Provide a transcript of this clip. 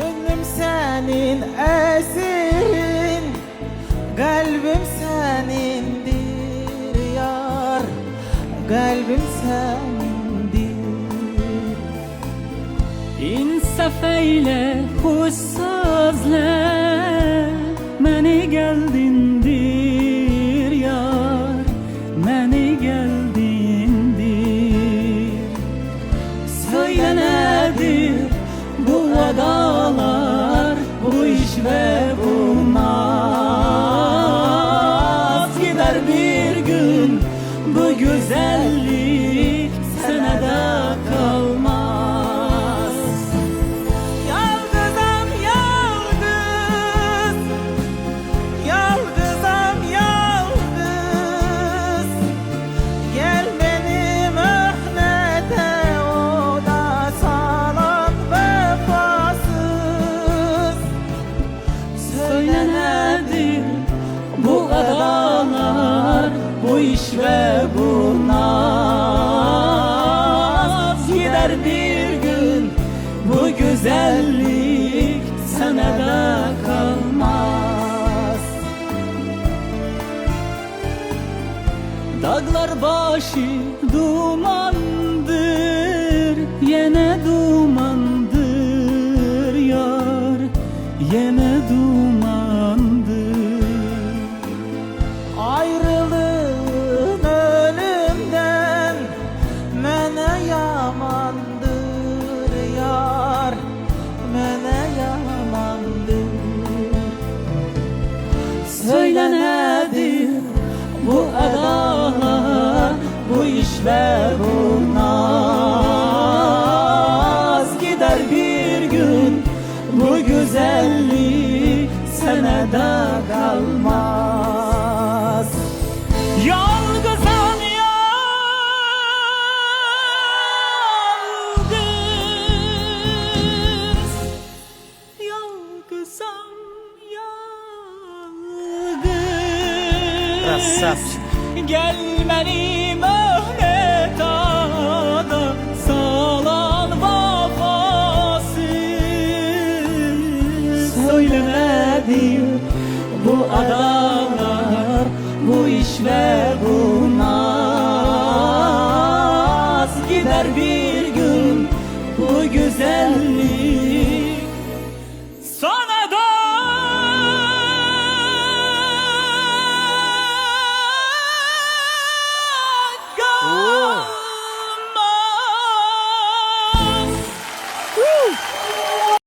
Gönlüm senin esirin, kalbim senindir yar, kalbim senindir. İnsaf eyle, hoş sözle, məni geldindir yar, məni geldindir. Söyle nedir bu adalar, bu iş ve bu naz? Gider bir gün bu güzellik senede kalmaz. Yalgızam yalgız, yalgızam yalgız. Gel benim öhnete, o da salan vefasız. Söyle nedir bu adalar, bu iş ve bu naz? Gider bir gün bu güzellik senede kalmaz. Dağlar başı dumandır, yine dumandır yar, yine dumandır. Ayrılığın ölümden mene yamandır yar, mene yamandır. Söyle nedir bu adalar, bu iş ve bu naz? Gider bir gün bu güzellik senede kalmaz. Yalgızam yalgız, yalgızam yalgız. Gel benim öhnet ada, salan vefasız. Söyle nedir bu adalar, bu iş ve bu